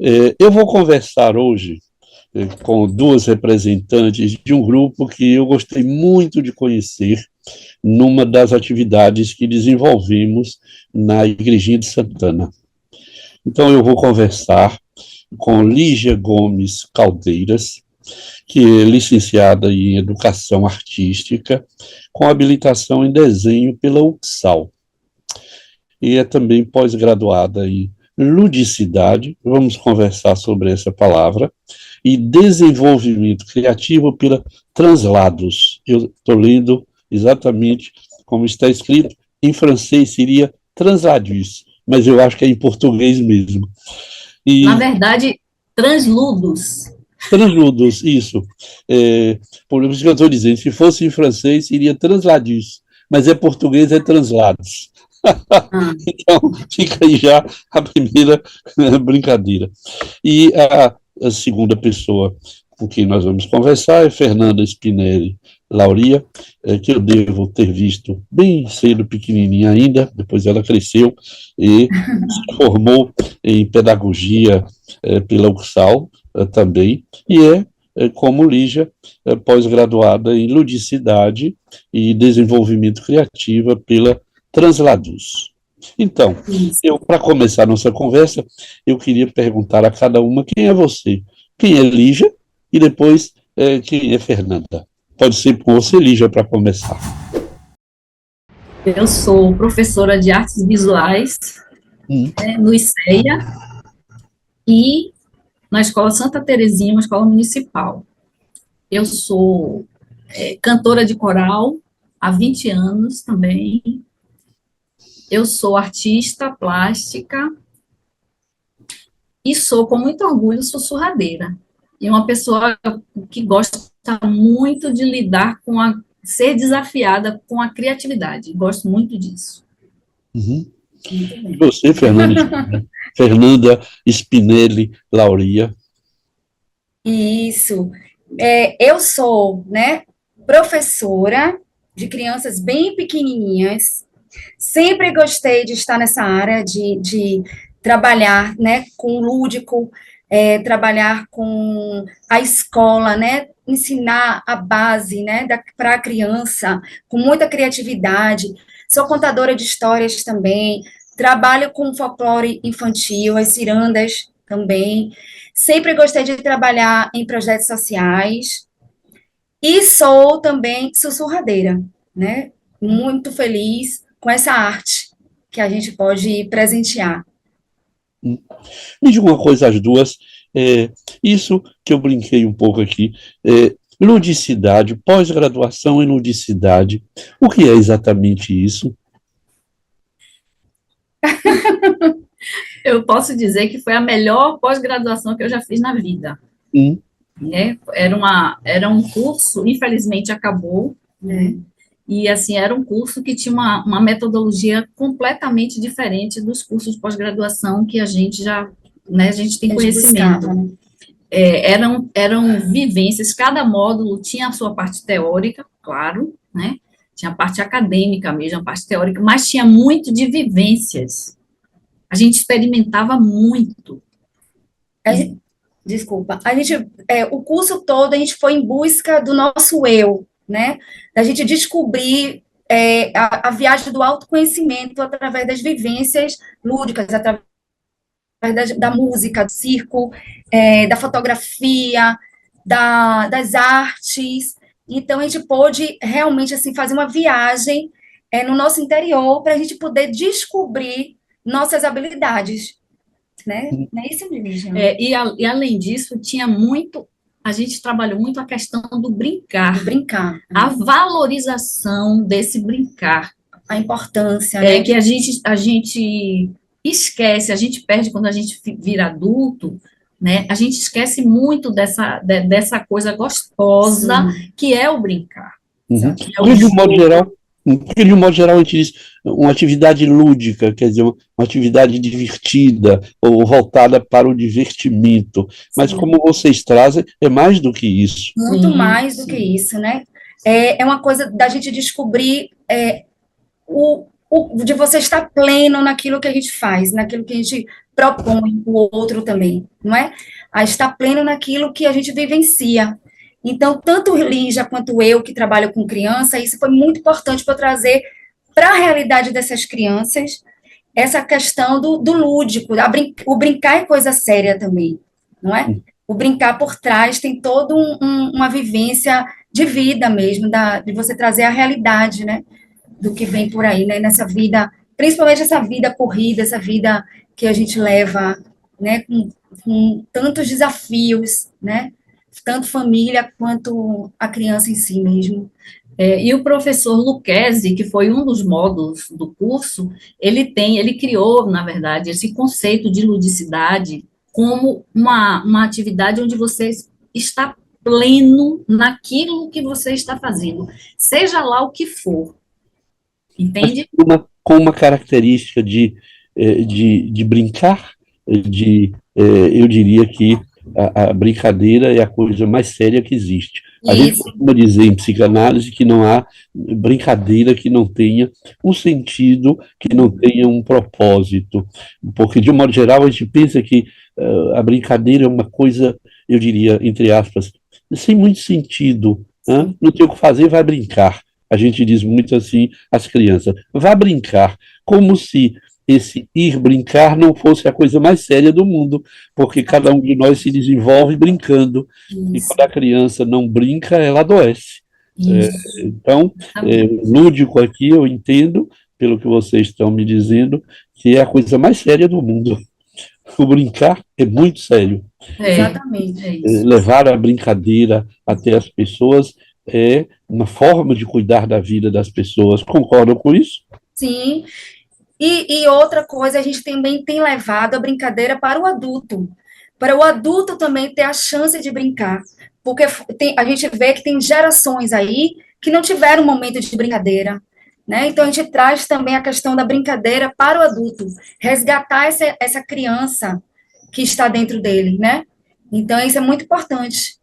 Eu vou conversar hoje com duas representantes de um grupo que eu gostei muito de conhecer numa das atividades que desenvolvemos na Igrejinha de Santana. Então, eu vou conversar com Lígia Gomes Caldeiras, que é licenciada em Educação Artística, com habilitação em desenho pela UXAL, e é também pós-graduada em ludicidade, vamos conversar sobre essa palavra, e desenvolvimento criativo pela Translados. Eu estou lendo exatamente como está escrito, em francês seria Transladius, mas eu acho que é em português mesmo. Na E verdade, transludos. Transludos, isso. Por isso que eu estou dizendo, se fosse em francês seria Transladius, mas é português, é Translados. Ah, Então, fica aí já a primeira brincadeira. E a segunda pessoa com quem nós vamos conversar é Fernanda Spinelli Lauria, que eu devo ter visto bem cedo, pequenininha ainda, depois ela cresceu e se formou em pedagogia pela URSAL também, e como Lígia, pós-graduada em ludicidade e desenvolvimento criativo pela Transladus. Então, isso. para começar nossa conversa, eu queria perguntar a cada uma quem é você, quem é Lígia e depois quem é Fernanda. Pode ser com você, Lígia, para começar. Eu sou professora de artes visuais, Hum. no ICEA e na Escola Santa Terezinha, uma escola municipal. Eu sou cantora de coral há 20 anos também. Eu sou artista plástica e sou, com muito orgulho, sussurradeira. E uma pessoa que gosta muito de lidar ser desafiada com a criatividade. Gosto muito disso. Uhum. Muito E bem. você, Fernanda Spinelli Lauria. Isso. Eu sou, né, professora de crianças bem pequenininhas. Sempre gostei de estar nessa área de trabalhar, né, com o lúdico, trabalhar com a escola, né, ensinar a base, né, para a criança, com muita criatividade. Sou contadora de histórias também. Trabalho com folclore infantil, as cirandas também. Sempre gostei de trabalhar em projetos sociais e sou também sussurradeira, né? Muito feliz com essa arte que a gente pode presentear. Me diga uma coisa, as duas. Isso que eu brinquei um pouco aqui. Ludicidade, pós-graduação em ludicidade. O que é exatamente isso? Eu posso dizer que foi a melhor pós-graduação que eu já fiz na vida. Hum. Era um curso, infelizmente acabou, né? E assim, era um curso que tinha uma metodologia completamente diferente dos cursos de pós-graduação que a gente já, né, a gente tem conhecimento. Buscava, né? Eram vivências, cada módulo tinha a sua parte teórica, claro, né? Tinha a parte acadêmica mesmo, a parte teórica, mas tinha muito de vivências. A gente experimentava muito. Desculpa, o curso todo a gente foi em busca do nosso eu, né? Da gente descobrir a viagem do autoconhecimento através das vivências lúdicas, através da música, do circo, da fotografia, das artes. Então, a gente pôde realmente assim, fazer uma viagem no nosso interior para a gente poder descobrir nossas habilidades. Né? Não é isso, Lígia? E além disso, a gente trabalhou muito a questão do brincar. Do brincar. A valorização desse brincar. A importância, né? Que a gente esquece, a gente perde quando a gente vira adulto, né? A gente esquece muito dessa coisa gostosa. Sim. Que é o brincar. Uhum. Porque de um modo geral a gente diz uma atividade lúdica, quer dizer, uma atividade divertida ou voltada para o divertimento. Mas como vocês trazem, é mais do que isso. Muito mais do que isso, né? É uma coisa da gente descobrir de você estar pleno naquilo que a gente faz, naquilo que a gente propõe, o outro também, não é? A estar pleno naquilo que a gente vivencia. Então, tanto Lígia quanto eu, que trabalho com criança, isso foi muito importante para trazer para a realidade dessas crianças essa questão do lúdico, o brincar é coisa séria também, não é? O brincar por trás tem toda uma vivência de vida mesmo, de você trazer a realidade, né? Do que vem por aí, né? Nessa vida, principalmente essa vida corrida, essa vida que a gente leva, né? Com tantos desafios, né? Tanto família quanto a criança em si mesmo. E o professor Lucchesi, que foi um dos módulos do curso, ele criou, na verdade, esse conceito de ludicidade como uma atividade onde você está pleno naquilo que você está fazendo, seja lá o que for, entende? Com uma característica de brincar, eu diria que a brincadeira é a coisa mais séria que existe. A gente Isso, costuma dizer em psicanálise que não há brincadeira que não tenha um sentido, que não tenha um propósito, porque, de um modo geral, a gente pensa que a brincadeira é uma coisa, eu diria, entre aspas, sem muito sentido, né? Não tem o que fazer, vai brincar. A gente diz muito assim às crianças, vá brincar, como se esse ir brincar não fosse a coisa mais séria do mundo, porque cada um de nós se desenvolve brincando, e isso, quando a criança não brinca, ela adoece. Isso. Então, Exatamente. lúdico aqui, eu entendo, pelo que vocês estão me dizendo, que é a coisa mais séria do mundo. O brincar é muito sério. exatamente. É isso. Levar a brincadeira até as pessoas é uma forma de cuidar da vida das pessoas. Concordam com isso? Sim, e outra coisa, a gente também tem levado a brincadeira para o adulto também ter a chance de brincar, porque a gente vê que tem gerações aí que não tiveram um momento de brincadeira, né? Então a gente traz também a questão da brincadeira para o adulto, resgatar essa criança que está dentro dele, né? Então isso é muito importante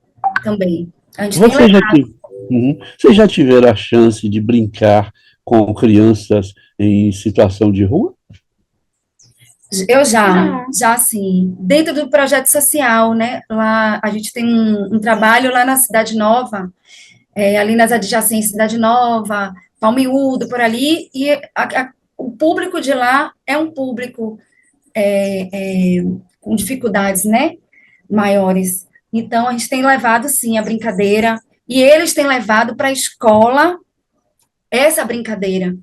também. A gente tem Você já, levado. teve, Uhum. Você já tiveram a chance de brincar com crianças em situação de rua? Eu já sim. Dentro do projeto social, né? Lá a gente tem um trabalho lá na Cidade Nova, ali nas adjacências Cidade Nova, Palmiúdo, por ali, e o público de lá é um público com dificuldades, né? Maiores. Então, a gente tem levado, sim, a brincadeira, e eles têm levado para a escola essa brincadeira.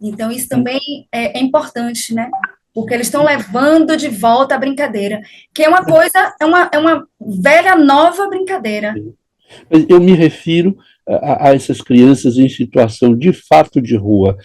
Então, isso também é importante, né? Porque eles estão levando de volta a brincadeira, que é uma coisa, é uma velha, nova brincadeira. Eu me refiro a essas crianças em situação de fato de rua,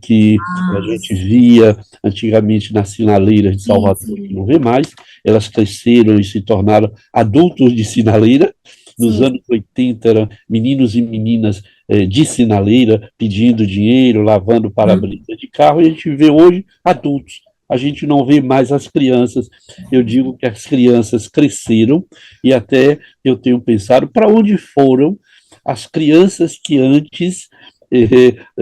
que a Ah, gente via antigamente nas sinaleiras de Sim, Salvador, que sim, não vê mais, elas cresceram e se tornaram adultos de sinaleira. Nos sim. anos 80, eram meninos e meninas de sinaleira pedindo dinheiro, lavando hum, para-brisa de carro, e a gente vê hoje adultos. A gente não vê mais as crianças. Eu digo que as crianças cresceram e até eu tenho pensado para onde foram as crianças que antes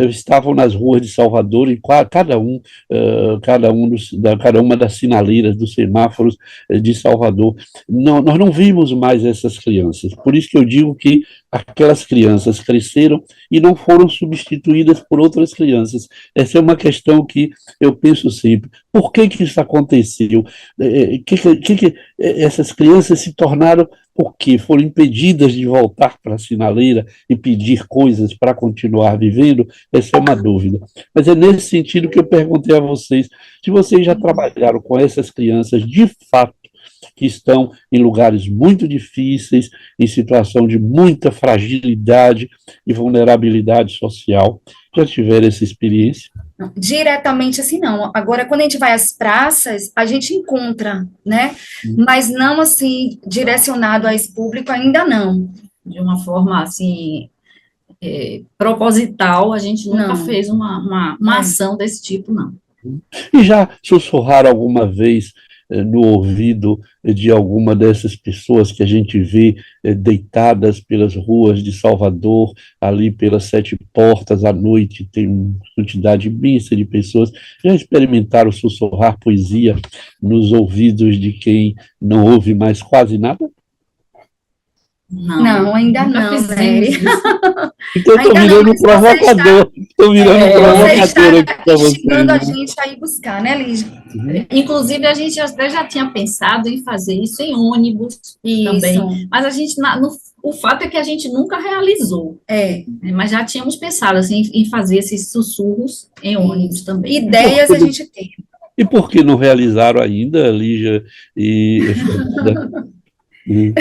estavam nas ruas de Salvador, e cada uma das sinaleiras dos semáforos de Salvador. Não, nós não vimos mais essas crianças. Por isso que eu digo que aquelas crianças cresceram e não foram substituídas por outras crianças. Essa é uma questão que eu penso sempre. Por que que isso aconteceu? Essas crianças se tornaram porque foram impedidas de voltar para a sinaleira e pedir coisas para continuar vivendo? Essa é uma dúvida. Mas é nesse sentido que eu perguntei a vocês, se vocês já trabalharam com essas crianças de fato, que estão em lugares muito difíceis, em situação de muita fragilidade e vulnerabilidade social. Já tiveram essa experiência? Não, diretamente assim, não. Agora, quando a gente vai às praças, a gente encontra, né? Mas não assim, direcionado a esse público, ainda não. de uma forma assim, proposital, a gente nunca Não. fez uma É. ação desse tipo, não. E já sussurraram alguma vez no ouvido de alguma dessas pessoas que a gente vê deitadas pelas ruas de Salvador, ali pelas Sete Portas, à noite, tem uma quantidade imensa de pessoas. Já experimentaram sussurrar poesia nos ouvidos de quem não ouve mais quase nada? Não, ainda nunca não, fizemos Nery. isso. Então, eu estou Ainda não, virando um mas você está, provocador. Estou virando um você provocador está aqui para vocês, instigando a né? gente a ir buscar, né, Lígia? Uhum. Inclusive, a gente até já tinha pensado em fazer isso em ônibus também, Isso, mas a gente, o fato é que a gente nunca realizou, né, mas já tínhamos pensado assim, em fazer esses sussurros em ônibus também. ideias a gente tem. E por que não realizaram ainda, Lígia e Fernanda? Uhum.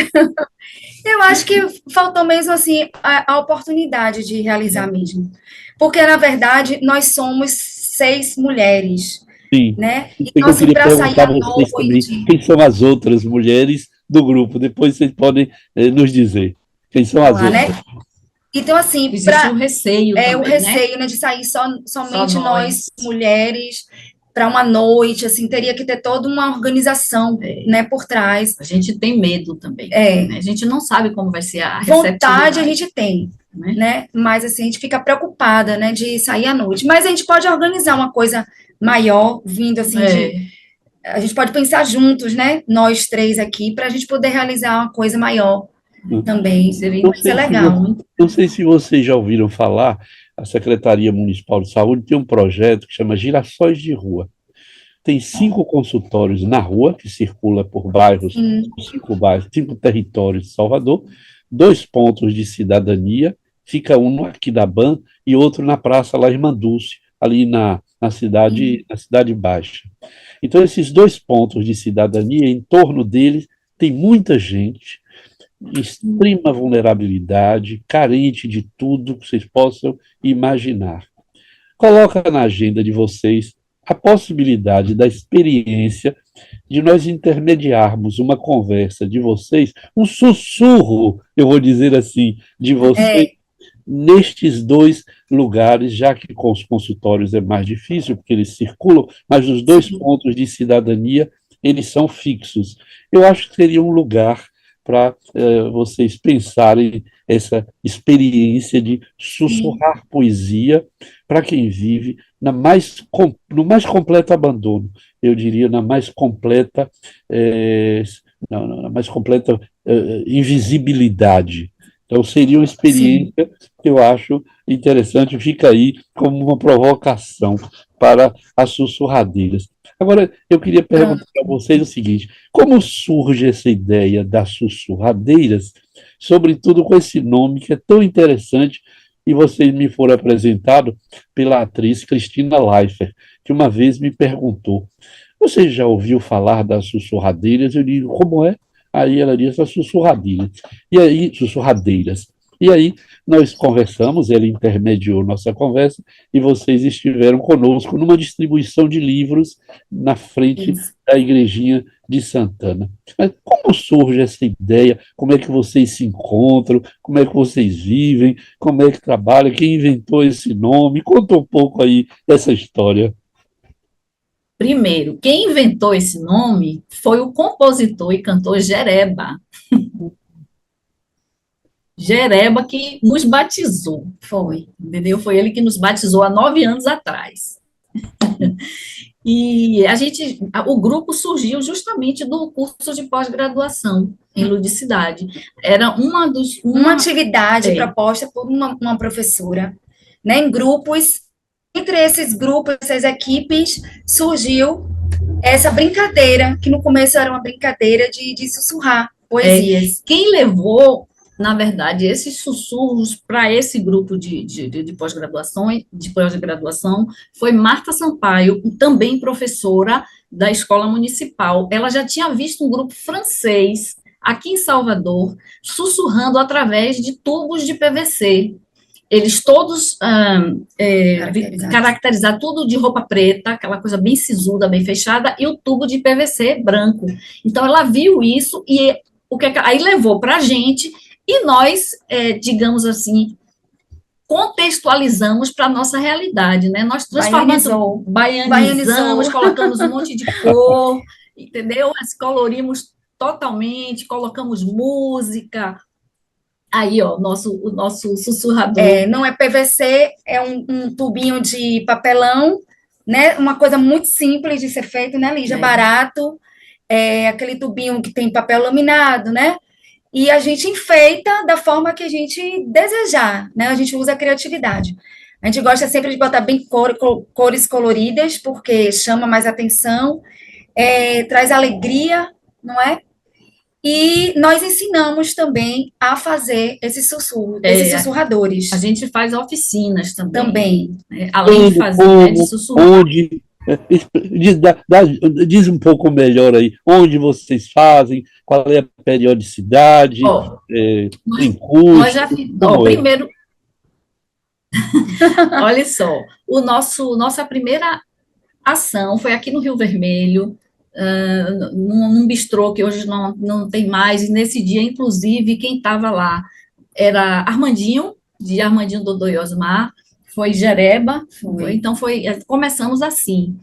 Eu acho que faltou mesmo, assim, a oportunidade de realizar mesmo. Porque, na verdade, nós somos 6 mulheres, Sim. né? Isso Então, que eu assim, queria para sair perguntar à a vocês também. noite, Quem são as outras mulheres do grupo? Depois vocês podem nos dizer. Quem são as falar, né? outras? Então, assim, Existe o receio o também, né? receio, né, de sair Só somente nós, nós. mulheres, para uma noite, assim, teria que ter toda uma organização, né, por trás. A gente tem medo também, É, né? A gente não sabe como vai ser a vontade a receptividade, gente tem, né? né? Mas assim, a gente fica preocupada, né, de sair à noite. Mas a gente pode organizar uma coisa maior, vindo assim de. A gente pode pensar juntos, né? Nós 3 aqui, para a gente poder realizar uma coisa maior também. Seria Não Pode ser sei se legal. não sei se vocês já ouviram falar, a Secretaria Municipal de Saúde tem um projeto que chama Girassóis de Rua. Tem 5 consultórios na rua, que circula por bairros, Sim, 5 bairros, 5 territórios de Salvador, 2 pontos de cidadania, fica um no Arquidaban e outro na Praça La Irmã Dulce, ali na cidade Baixa. Então, esses 2 pontos de cidadania, em torno deles, tem muita gente, extrema vulnerabilidade, carente de tudo que vocês possam imaginar. Coloca na agenda de vocês a possibilidade da experiência de nós intermediarmos uma conversa de vocês, um sussurro, eu vou dizer assim, de vocês nestes 2 lugares, já que com os consultórios é mais difícil, porque eles circulam, mas os 2 pontos de cidadania, eles são fixos. Eu acho que seria um lugar para vocês pensarem essa experiência de sussurrar poesia para quem vive no mais completo abandono, eu diria, na mais completa, na mais completa invisibilidade. Então, seria uma experiência que eu acho interessante, fica aí como uma provocação para as sussurradeiras. Agora, eu queria perguntar a vocês o seguinte: como surge essa ideia das sussurradeiras, sobretudo com esse nome que é tão interessante, e vocês me foram apresentados pela atriz Cristina Leifert, que uma vez me perguntou: você já ouviu falar das sussurradeiras? Eu digo: como é? Aí ela disse: as sussurradeiras. E aí, sussurradeiras. E aí, nós conversamos, ele intermediou nossa conversa, e vocês estiveram conosco numa distribuição de livros na frente da igrejinha de Santana. Mas como surge essa ideia? Como é que vocês se encontram? Como é que vocês vivem? Como é que trabalham? Quem inventou esse nome? Conta um pouco aí dessa história. Primeiro, quem inventou esse nome foi o compositor e cantor Jereba. Jereba que nos batizou, entendeu? Foi ele que nos batizou há 9 anos atrás. E o grupo surgiu justamente do curso de pós-graduação em ludicidade. Era uma atividade proposta por uma professora, né, em grupos. Entre esses grupos, essas equipes, surgiu essa brincadeira, que no começo era uma brincadeira de sussurrar poesias. Quem levou, na verdade, esses sussurros para esse grupo de pós-graduação foi Marta Sampaio, também professora da Escola Municipal. Ela já tinha visto um grupo francês aqui em Salvador, sussurrando através de tubos de PVC. Eles todos caracterizados, tudo de roupa preta, aquela coisa bem sisuda, bem fechada, e o tubo de PVC branco. Então, ela viu isso e aí levou para a gente, e nós, digamos assim, contextualizamos para a nossa realidade, né? Nós transformamos, baianizamos, colocamos um monte de cor, entendeu? Nós colorimos totalmente, colocamos música. Aí, ó, o nosso sussurrador. Não é PVC, é um tubinho de papelão, né? Uma coisa muito simples de ser feito, né, Lígia? Barato, aquele tubinho que tem papel laminado, né? E a gente enfeita da forma que a gente desejar, né? A gente usa a criatividade. A gente gosta sempre de botar bem cores coloridas, porque chama mais atenção, traz alegria, não é? E nós ensinamos também a fazer esses sussurradores. A gente faz oficinas também. Além de fazer, né, de sussurrar. Diz um pouco melhor aí, onde vocês fazem, qual é a periodicidade, em curso. Nós já primeiro. Olha só, nossa primeira ação foi aqui no Rio Vermelho, num bistrô que hoje não tem mais, e nesse dia, inclusive, quem estava lá era Armandinho, de Armandinho Dodô e Osmar, foi Jereba, então começamos assim.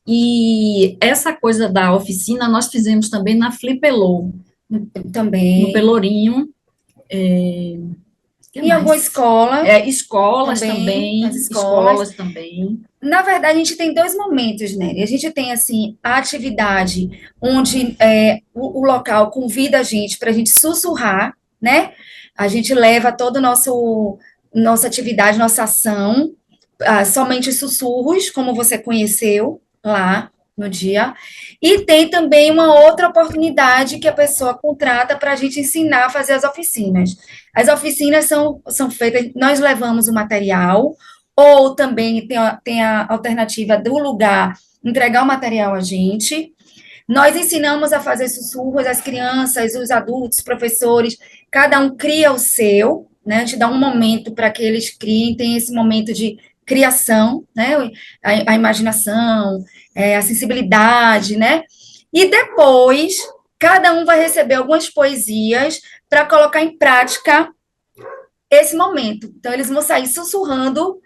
E essa coisa da oficina nós fizemos também na Flipelô, também no Pelourinho, em alguma escola. Escolas também. Na verdade, a gente tem dois momentos, né? A gente tem, assim, a atividade onde o local convida a gente para a gente sussurrar, né? A gente leva toda a nossa atividade, nossa ação, somente sussurros, como você conheceu lá no dia. E tem também uma outra oportunidade que a pessoa contrata para a gente ensinar a fazer as oficinas. As oficinas são feitas, nós levamos o material, ou também tem a alternativa do lugar entregar o material a gente. Nós ensinamos a fazer sussurros, as crianças, os adultos, os professores, cada um cria o seu, né? A gente dá um momento para que eles criem, tem esse momento de criação, né? A imaginação, a sensibilidade, né? E depois, cada um vai receber algumas poesias para colocar em prática esse momento. Então, eles vão sair sussurrando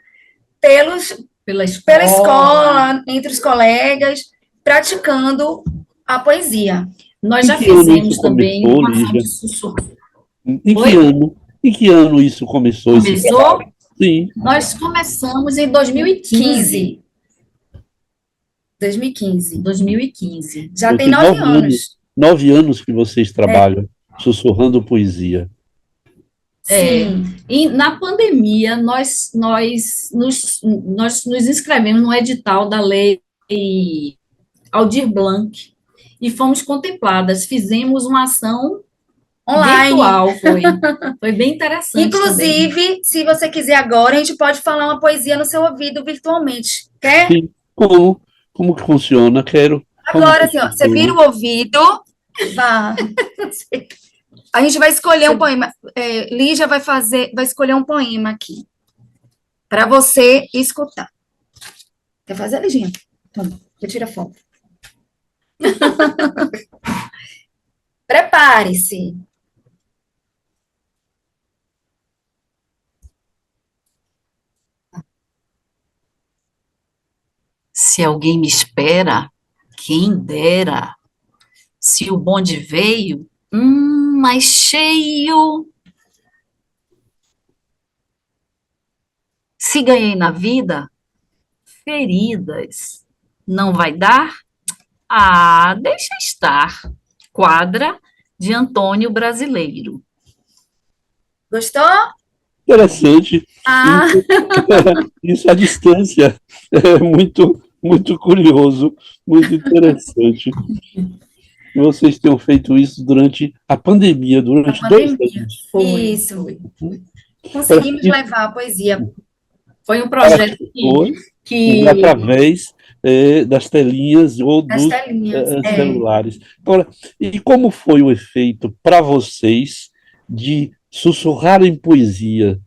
pela escola, entre os colegas, praticando a poesia. Nós já fizemos também uma ação de sussurro. Em que ano isso começou? Começou? Sim. Nós começamos em 2015. 2015. Já tem 9 anos. 9 anos que vocês trabalham sussurrando poesia. Sim. E na pandemia, nós nos inscrevemos no edital da Lei Aldir Blanc e fomos contempladas. Fizemos uma ação online. Virtual, foi bem interessante. Inclusive, também. Se você quiser agora, a gente pode falar uma poesia no seu ouvido virtualmente. Quer? Sim. Como que funciona? Quero. Agora, assim, ó, você vira o ouvido, vá. A gente vai escolher um poema. Lígia vai escolher um poema aqui para você escutar. Quer fazer, Liginha? Toma, eu tiro a foto. Prepare-se. Se alguém me espera, quem dera. Se o bonde veio, mais cheio. Se ganhei na vida, feridas. Não vai dar? Deixa estar. Quadra de Antônio Brasileiro. Gostou? Interessante. Isso à distância é muito, muito curioso, muito interessante. Vocês tenham feito isso durante a pandemia, durante 2 anos. Isso. Conseguimos levar a poesia. Foi um projeto que através das telinhas ou dos celulares. Agora, e como foi o efeito para vocês de sussurrar em poesia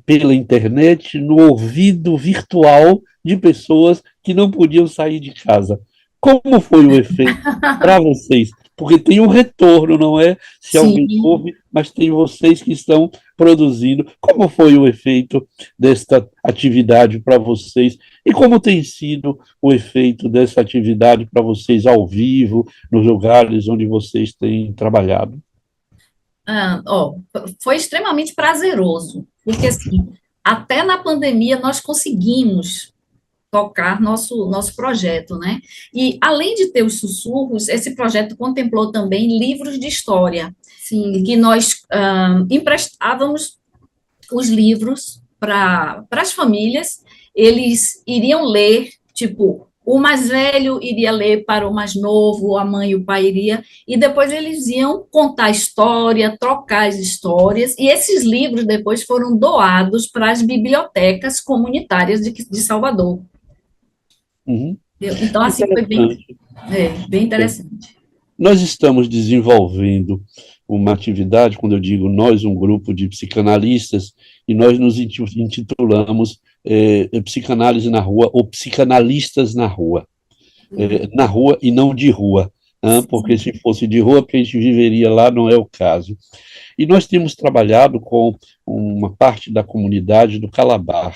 pela internet no ouvido virtual de pessoas que não podiam sair de casa? Como foi o efeito para vocês? Porque tem um retorno, não é? Se alguém Sim. ouve, mas tem vocês que estão produzindo. Como foi o efeito desta atividade para vocês? E como tem sido o efeito dessa atividade para vocês ao vivo, nos lugares onde vocês têm trabalhado? Foi extremamente prazeroso, porque assim, até na pandemia nós conseguimos tocar nosso projeto, né? E além de ter os sussurros, esse projeto contemplou também livros de história, Sim. que nós emprestávamos os livros para as famílias, eles iriam ler, tipo, o mais velho iria ler para o mais novo, a mãe e o pai iria, e depois eles iam contar a história, trocar as histórias, e esses livros depois foram doados para as bibliotecas comunitárias de Salvador. Uhum. Então, assim, foi Interessante. bem interessante. Nós estamos desenvolvendo uma atividade, quando eu digo nós, um grupo de psicanalistas, e nós nos intitulamos Psicanálise na Rua ou Psicanalistas na rua e não de rua, porque se fosse de rua, porque a gente viveria lá, não é o caso. E nós temos trabalhado com uma parte da comunidade do Calabar.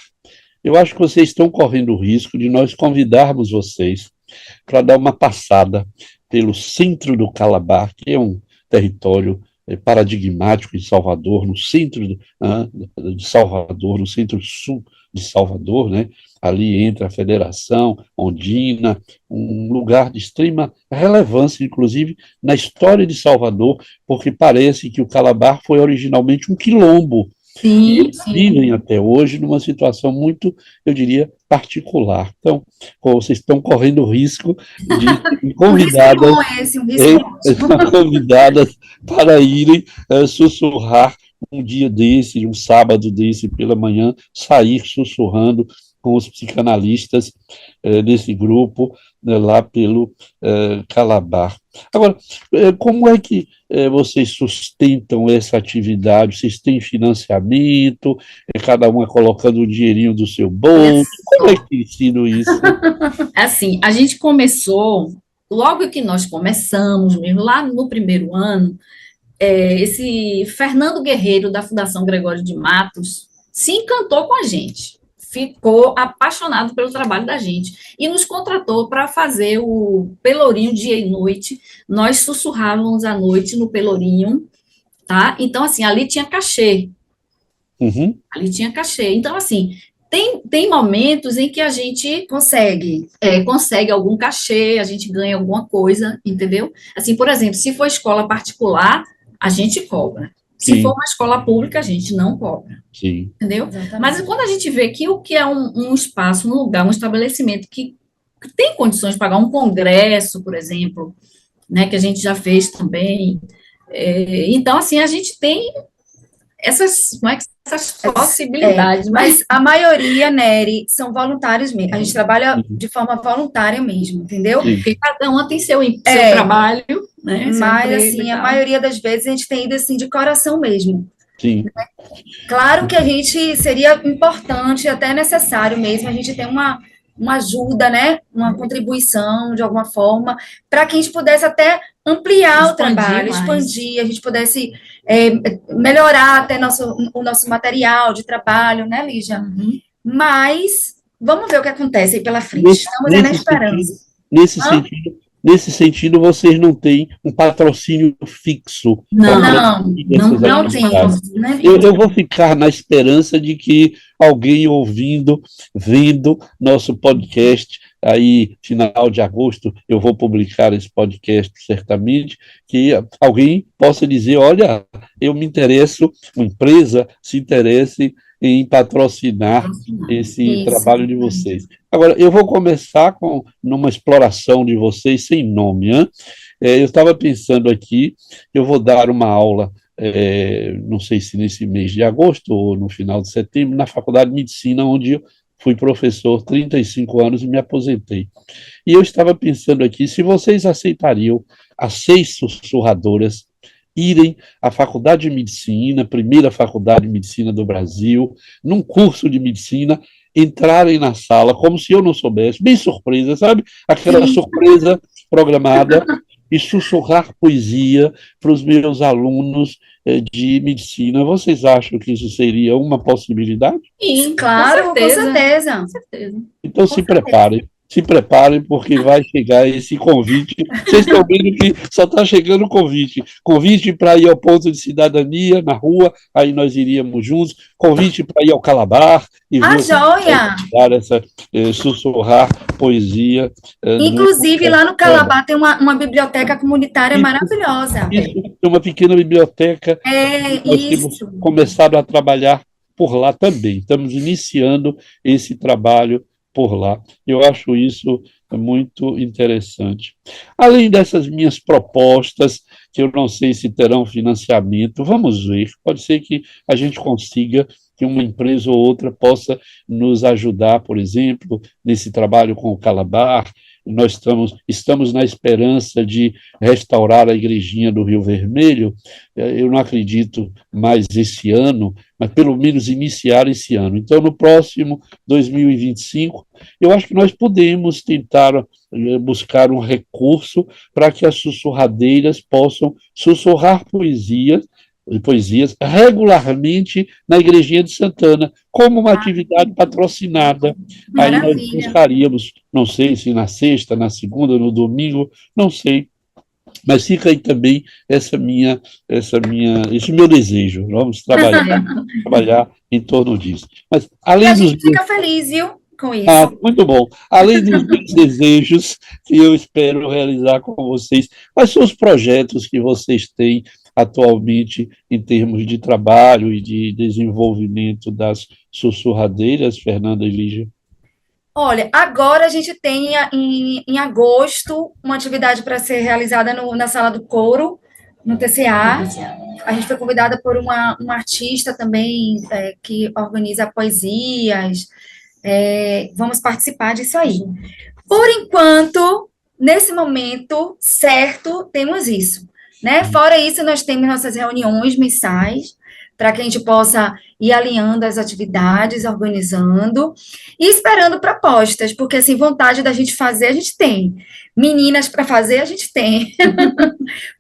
Eu acho que vocês estão correndo o risco de nós convidarmos vocês para dar uma passada pelo centro do Calabar, que é um território paradigmático em Salvador, no centro de Salvador, no centro-sul de Salvador, né? Ali entre a Federação, Ondina, um lugar de extrema relevância, inclusive, na história de Salvador, porque parece que o Calabar foi originalmente um quilombo, e Sim, eles sim. vivem até hoje numa situação muito, eu diria, particular. Então, vocês estão correndo o risco de serem Um risco convidadas, bom esse, um risco ótimo. convidadas para irem sussurrar um dia desse, um sábado desse pela manhã, sair sussurrando com os psicanalistas desse grupo lá pelo Calabar. Agora, como é que vocês sustentam essa atividade? Vocês têm financiamento? Cada uma colocando o dinheirinho do seu Olha bolso? Como é só. que tem sido isso? Assim, a gente começou, logo que nós começamos, mesmo lá no primeiro ano, esse Fernando Guerreiro, da Fundação Gregório de Matos, se encantou com a gente, ficou apaixonado pelo trabalho da gente e nos contratou para fazer o Pelourinho dia e noite. Nós sussurrávamos à noite no Pelourinho, tá? Então, assim, ali tinha cachê, Uhum, Então, assim, tem momentos em que a gente Consegue. consegue algum cachê, a gente ganha alguma coisa, entendeu? Assim, por exemplo, se for escola particular, a gente cobra. Se for sim, uma escola pública, a gente não cobra, sim. entendeu? Exatamente. Mas quando a gente vê que o que é um espaço, um lugar, um estabelecimento que tem condições de pagar um congresso, por exemplo, né, que a gente já fez também. Então, assim, a gente tem essas possibilidades, Mas a maioria, Nery, são voluntários mesmo. A gente trabalha Uhum, de forma voluntária mesmo, entendeu? sim. porque cada uma tem seu É. trabalho, né, seu Mas, emprego assim, e a tal. maioria das vezes a gente tem ido, assim, de coração mesmo. Sim. Claro que a gente seria importante, até necessário mesmo, a gente ter uma ajuda, né? Uma contribuição, de alguma forma, para que a gente pudesse até ampliar o Expandir trabalho, mais. expandir, a gente pudesse melhorar até o nosso material de trabalho, né, Lígia? Uhum. Mas vamos ver o que acontece aí pela frente. Nesse, Estamos aí na nesse esperança. sentido, nesse Hã? sentido, nesse sentido, vocês não têm um patrocínio fixo para Não, produzir não, essas Não atividades. temos, né? Eu vou ficar na esperança de que alguém ouvindo, vendo nosso podcast, aí, final de agosto, eu vou publicar esse podcast certamente, que alguém possa dizer, olha, eu me interesso, uma empresa se interesse em patrocinar esse Isso. trabalho de vocês. Agora, eu vou começar numa exploração de vocês sem nome. Eu estava pensando aqui, eu vou dar uma aula, não sei se nesse mês de agosto ou no final de setembro, na Faculdade de Medicina, onde eu fui professor 35 anos e me aposentei. E eu estava pensando aqui, se vocês aceitariam as 6 sussurradoras irem à Faculdade de Medicina, primeira Faculdade de Medicina do Brasil, num curso de medicina, entrarem na sala como se eu não soubesse, bem surpresa, sabe? Aquela surpresa programada, e sussurrar poesia para os meus alunos de medicina. Vocês acham que isso seria uma possibilidade? Sim, Claro, com certeza. com certeza. Então se preparem, porque vai chegar esse convite. Vocês estão vendo que só está chegando o convite para ir ao ponto de cidadania, na rua, aí nós iríamos juntos, convite para ir ao Calabar, e Joia! sussurrar poesia. Inclusive, lá no Calabar tem uma biblioteca comunitária maravilhosa. Isso, uma pequena biblioteca. Nós temos começado a trabalhar por lá também. Estamos iniciando esse trabalho por lá. Eu acho isso muito interessante. Além dessas minhas propostas, que eu não sei se terão financiamento, vamos ver. Pode ser que a gente consiga, que uma empresa ou outra possa nos ajudar, por exemplo, nesse trabalho com o Calabar. Nós estamos na esperança de restaurar a igrejinha do Rio Vermelho. Eu não acredito mais esse ano, mas pelo menos iniciar esse ano. Então, no próximo 2025, eu acho que nós podemos tentar buscar um recurso para que as sussurradeiras possam sussurrar poesias regularmente na Igrejinha de Santana, como uma atividade patrocinada. Maravilha. Aí nós buscaríamos, não sei se na sexta, na segunda, no domingo, não sei, mas fica aí também esse meu desejo. Vamos trabalhar em torno disso. Mas além a dos gente fica feliz, viu, com isso. muito bom. Além dos meus desejos que eu espero realizar com vocês, quais são os projetos que vocês têm atualmente em termos de trabalho e de desenvolvimento das sussurradeiras, Fernanda e Lígia? Olha, agora a gente tem em agosto uma atividade para ser realizada na Sala do Couro, no TCA. A gente foi convidada por uma artista também que organiza poesias. Vamos participar disso aí. Por enquanto, nesse momento certo, temos isso, né? Fora isso, nós temos nossas reuniões mensais, para que a gente possa ir alinhando as atividades, organizando e esperando propostas, porque, assim, vontade da gente fazer, a gente tem. Meninas para fazer, a gente tem.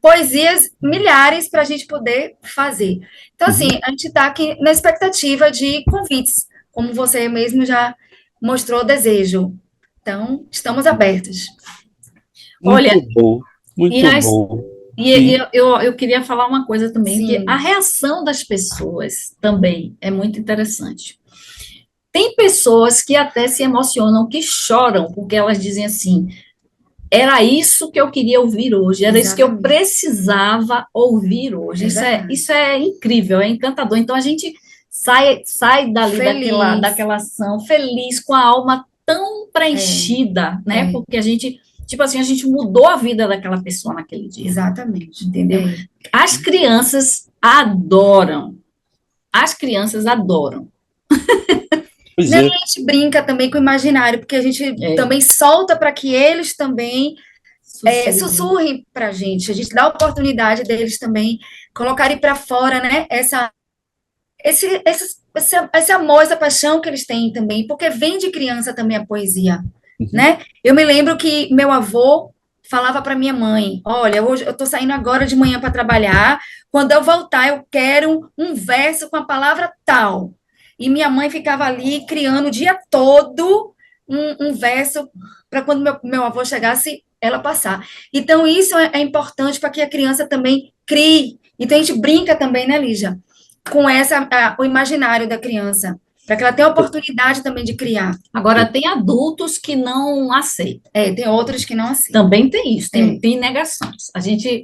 Poesias, milhares para a gente poder fazer. Então, assim, a gente está aqui na expectativa de convites, como você mesmo já mostrou o desejo. Então, estamos abertos. Olha, muito bom. E eu queria falar uma coisa também, Sim. que a reação das pessoas também é muito interessante. Tem pessoas que até se emocionam, que choram, porque elas dizem assim, era isso que eu queria ouvir hoje, era isso que eu precisava ouvir hoje. Isso é incrível, é encantador. Então, a gente sai dali daquela ação feliz, com a alma tão preenchida, né? Porque a gente... Tipo assim, a gente mudou a vida daquela pessoa naquele dia. Exatamente. Entendeu? As crianças adoram. As crianças adoram. A gente brinca também com o imaginário, porque a gente também solta para que eles também sussurrem para a gente dá a oportunidade deles também colocarem para fora, né, esse amor, essa paixão que eles têm também, porque vem de criança também a poesia. Né? Eu me lembro que meu avô falava para minha mãe, olha, hoje eu estou saindo agora de manhã para trabalhar, quando eu voltar eu quero um verso com a palavra tal. E minha mãe ficava ali criando o dia todo um verso para quando meu avô chegasse, ela passar. Então, isso é importante para que a criança também crie. Então, a gente brinca também, né, Lígia? Com o imaginário da criança. Para que ela tenha a oportunidade também de criar. Agora, tem adultos que não aceitam. Tem outros que não aceitam. Também tem isso, tem negações.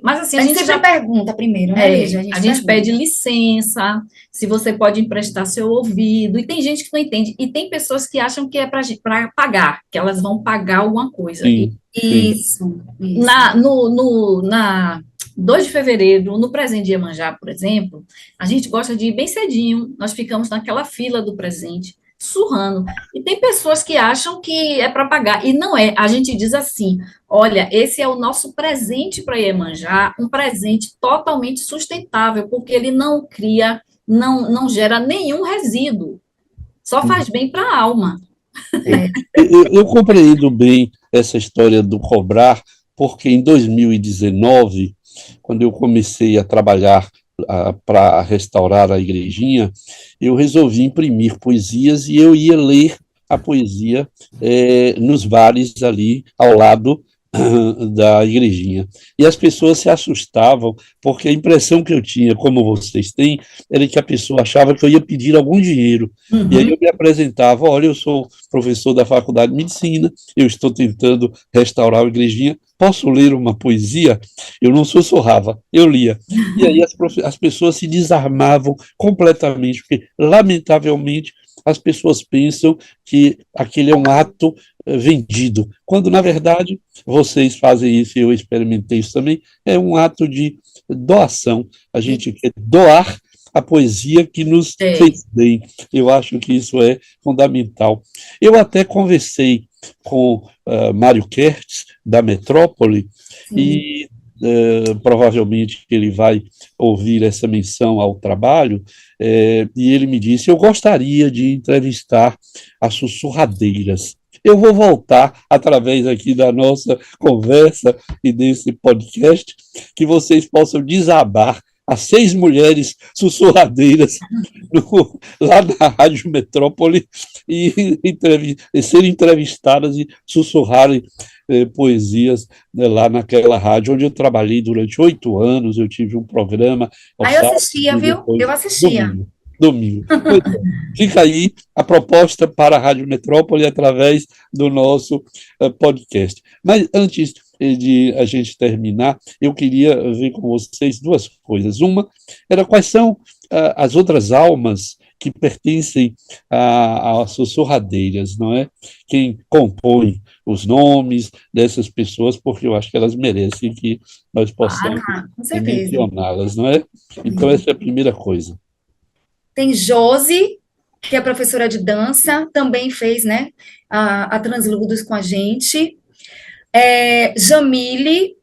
Mas assim, a gente sempre pergunta primeiro, né, Lígia? A gente pede licença, se você pode emprestar seu ouvido, e tem gente que não entende. E tem pessoas que acham que é para pagar, que elas vão pagar alguma coisa. Isso. Na 2 de fevereiro, no presente de Iemanjá, por exemplo, a gente gosta de ir bem cedinho, nós ficamos naquela fila do presente, surrando. E tem pessoas que acham que é para pagar, e não é. A gente diz assim, olha, esse é o nosso presente para Iemanjá, um presente totalmente sustentável, porque ele não cria, não gera nenhum resíduo. só faz bem para a alma. Eu compreendo bem essa história do cobrar, porque em 2019, quando eu comecei a trabalhar para restaurar a igrejinha, eu resolvi imprimir poesias e eu ia ler a poesia nos bares ali ao lado da igrejinha. E as pessoas se assustavam, porque a impressão que eu tinha, como vocês têm, era que a pessoa achava que eu ia pedir algum dinheiro. E aí eu me apresentava: olha, eu sou professor da Faculdade de Medicina, eu estou tentando restaurar a igrejinha, posso ler uma poesia? Eu não sussurrava, eu lia. E aí as pessoas se desarmavam completamente, porque, lamentavelmente, as pessoas pensam que aquele é um ato vendido, quando, na verdade, vocês fazem isso, e eu experimentei isso também, é um ato de doação. A gente quer doar a poesia que nos fez bem. Eu acho que isso é fundamental. Eu até conversei com Mário Kertz, da Metrópole, e provavelmente ele vai ouvir essa menção ao trabalho, e ele me disse: eu gostaria de entrevistar as sussurradeiras. Eu vou voltar, através aqui da nossa conversa e desse podcast, que vocês possam desabar as 6 mulheres sussurradeiras lá na Rádio Metrópole e serem entrevistadas e sussurrarem poesias, né, lá naquela rádio onde eu trabalhei durante 8 anos. Eu tive um programa. Aí eu assistia, viu? Eu assistia. Domingo. Fica aí a proposta para a Rádio Metrópole através do nosso podcast. Mas antes de a gente terminar, eu queria ver com vocês 2 coisas. Uma era quais são as outras almas que pertencem às sussurradeiras, não é? Quem compõe os nomes dessas pessoas, porque eu acho que elas merecem que nós possamos mencioná-las, não é? Então, essa é a primeira coisa. Tem Josi, que é professora de dança, também fez, né, a Translúdios com a gente. Jamile,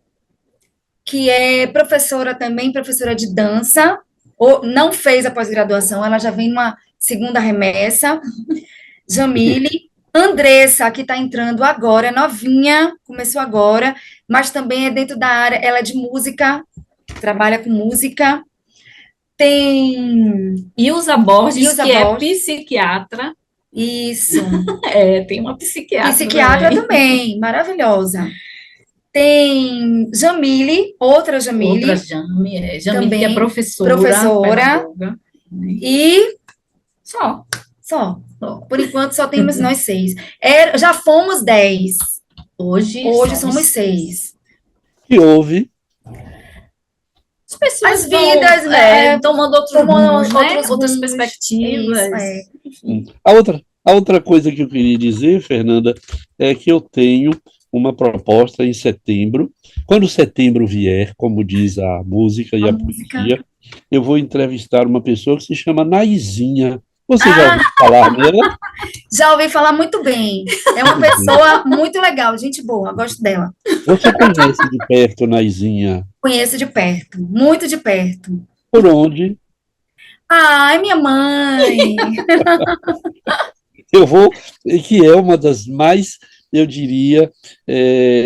que é professora também, professora de dança, não fez a pós-graduação, ela já vem numa segunda remessa. Jamile. Andressa, que está entrando agora, novinha, começou agora, mas também é dentro da área, ela é de música, trabalha com música. Tem Ilza Borges, que é psiquiatra. Isso. Tem uma psiquiatra. Psiquiatra também, maravilhosa. Tem Jamile, outra Jamile. Outra Jamile, também, que é professora. E só. Por enquanto, só temos nós 6. Já fomos 10. Hoje somos 6. Que houve? As pessoas as vidas, tomando outras perspectivas. A outra coisa que eu queria dizer, Fernanda, é que eu tenho uma proposta em setembro. Quando setembro vier, como diz a música e a poesia, eu vou entrevistar uma pessoa que se chama Naizinha. Você já ouviu falar nela? Já ouvi falar muito bem. É uma pessoa muito legal, gente boa, gosto dela. Você conhece de perto Naizinha? Conheço de perto, muito de perto. Por onde? Ai, minha mãe! Que é uma das mais, eu diria,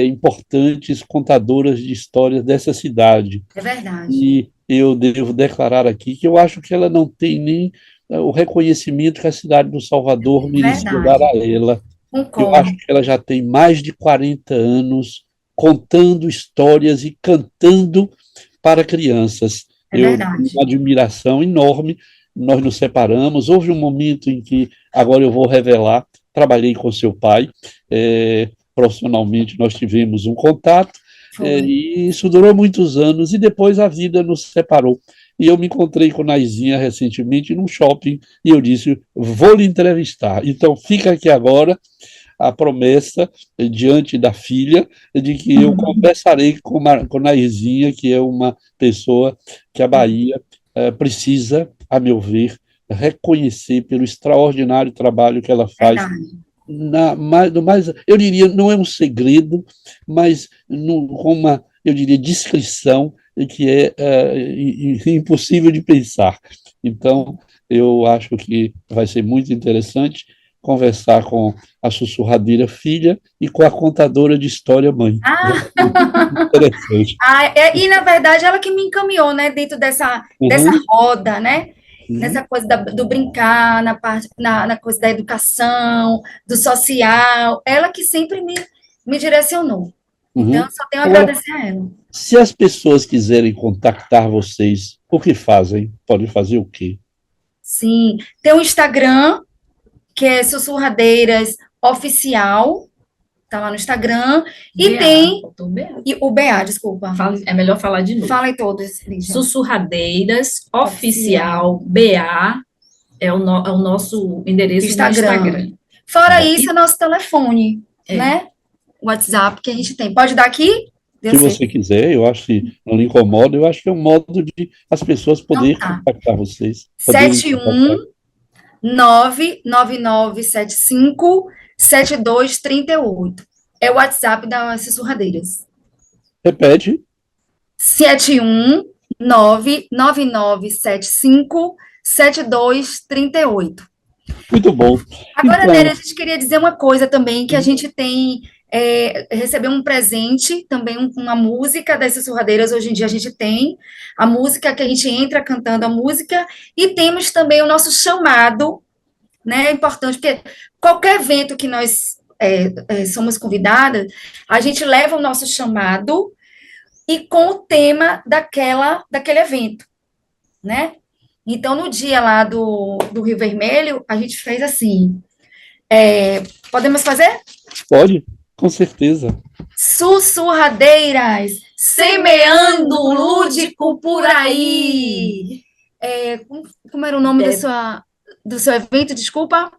importantes contadoras de histórias dessa cidade. É verdade. E eu devo declarar aqui que eu acho que ela não tem nem o reconhecimento que a cidade do Salvador merecia dar a ela. Concordo. Eu acho que ela já tem mais de 40 anos contando histórias e cantando para crianças. Eu tenho uma admiração enorme. Nós nos separamos. Houve um momento em que, agora eu vou revelar, trabalhei com seu pai, profissionalmente nós tivemos um contato, e isso durou muitos anos, e depois a vida nos separou. E eu me encontrei com Naizinha recentemente num shopping, e eu disse: vou lhe entrevistar. Então, fica aqui agora a promessa, diante da filha, de que eu conversarei com Naizinha, que é uma pessoa que a Bahia precisa, a meu ver, reconhecer pelo extraordinário trabalho que ela faz. Eu diria, não é um segredo, mas com uma, eu diria, discrição que é impossível de pensar. Então, eu acho que vai ser muito interessante conversar com a sussurradeira filha e com a contadora de história mãe. Vai Ah, ser interessante. e na verdade ela que me encaminhou, né, dentro dessa Uhum, roda, né? uhum, Nessa coisa do brincar, na coisa da educação, do social, ela que sempre me direcionou. Então, uhum. eu só tenho a Agora, agradecer a ela. se as pessoas quiserem contactar vocês, o que fazem? Podem fazer o quê? Sim, tem o Instagram, que é Sussurradeiras Oficial, tá lá no Instagram, e BA, tem faltou BA. e o BA, desculpa. É melhor falar de novo. Fala em todos, Lígia. Sussurradeiras Oficial BA é o nosso endereço no Instagram. Fora Bom, isso, é nosso telefone, É. né? WhatsApp que a gente tem. Pode dar aqui? Deu se certo. você quiser, eu acho que não lhe incomoda, eu acho que é um modo de as pessoas Então poderem tá. contactar vocês, poderem contactar. 71-99975-7238. É o WhatsApp das Sussurradeiras. Repete. 71-99975-7238. Muito bom. Agora, Nery, Então, a gente queria dizer uma coisa também, que a gente tem, recebeu um presente, também uma música das Sussurradeiras, hoje em dia a gente tem a música que a gente entra cantando a música, e temos também o nosso chamado, né, é importante, porque qualquer evento que nós somos convidadas, a gente leva o nosso chamado e com o tema daquele evento, né? Então, no dia lá do Rio Vermelho, a gente fez assim, podemos fazer? pode, com certeza. Sussurradeiras, semeando o lúdico por aí. Como era o nome do seu evento? Desculpa.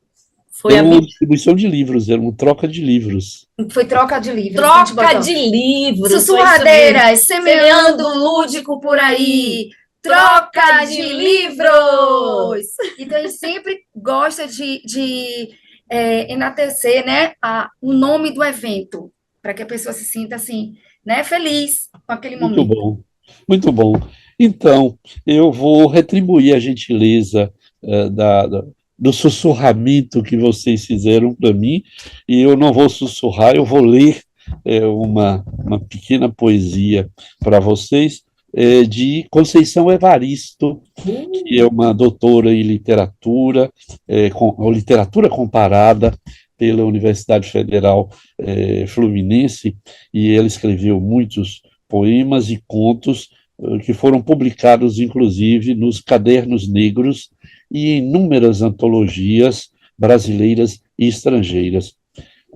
Foi Era a uma distribuição de livros, era uma troca de livros. Foi troca de livros. A gente troca botou. de livros. Sussurradeiras, semeando o lúdico por aí. Troca de livros! Então, a gente sempre gosta de enaltecer, né, o nome do evento, para que a pessoa se sinta assim, né, feliz com aquele Muito momento. bom, muito bom. Então, eu vou retribuir a gentileza do sussurramento que vocês fizeram para mim, e eu não vou sussurrar, eu vou ler uma pequena poesia para vocês, de Conceição Evaristo, que é uma doutora em literatura, ou literatura comparada pela Universidade Federal Fluminense, e ela escreveu muitos poemas e contos que foram publicados, inclusive, nos Cadernos Negros e em inúmeras antologias brasileiras e estrangeiras.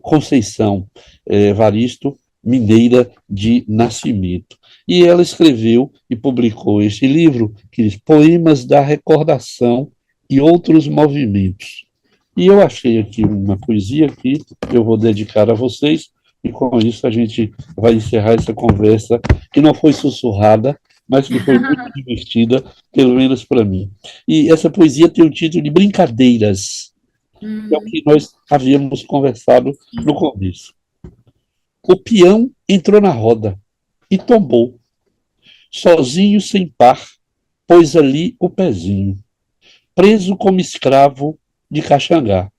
Conceição Evaristo, mineira de nascimento. E ela escreveu e publicou este livro, que diz Poemas da Recordação e Outros Movimentos. E eu achei aqui uma poesia que eu vou dedicar a vocês, e com isso a gente vai encerrar essa conversa, que não foi sussurrada, mas que foi muito divertida, pelo menos para mim. E essa poesia tem o título de Brincadeiras, que é o que nós havíamos conversado no começo. O peão entrou na roda e tombou, sozinho sem par, pôs ali o pezinho, preso como escravo de Caxangá.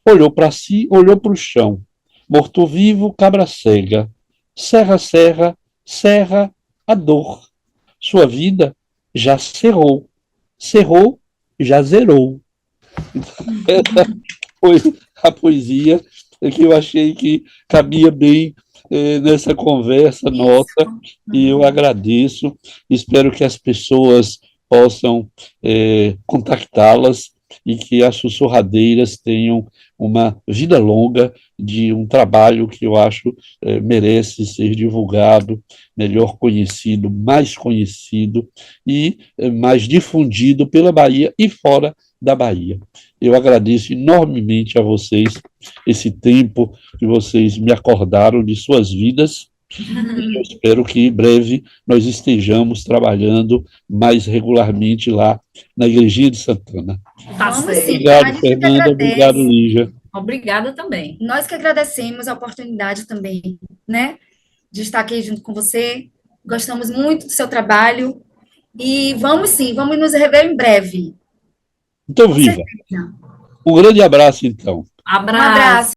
Olhou para si, olhou para o chão, morto-vivo, cabra cega, serra, serra, serra a dor. Sua vida já cerrou, cerrou, já zerou. Essa foi a poesia que eu achei que cabia bem nessa conversa nossa, e eu agradeço, espero que as pessoas possam contactá-las e que as sussurradeiras tenham uma vida longa de um trabalho que eu acho merece ser divulgado, melhor conhecido, mais conhecido e mais difundido pela Bahia e fora da Bahia. Eu agradeço enormemente a vocês esse tempo que vocês me acordaram de suas vidas, e eu espero que em breve nós estejamos trabalhando mais regularmente lá na Igrejinha de Santana. Tá Vamos certo. sim, a Obrigado, gente que Fernanda, agradece. obrigado, Lígia. Obrigada também. Nós que agradecemos a oportunidade também, né, de estar aqui junto com você. Gostamos muito do seu trabalho e vamos sim, vamos nos rever em breve. Então, viva. certeza. Um grande abraço, então. Um Abraço. abraço.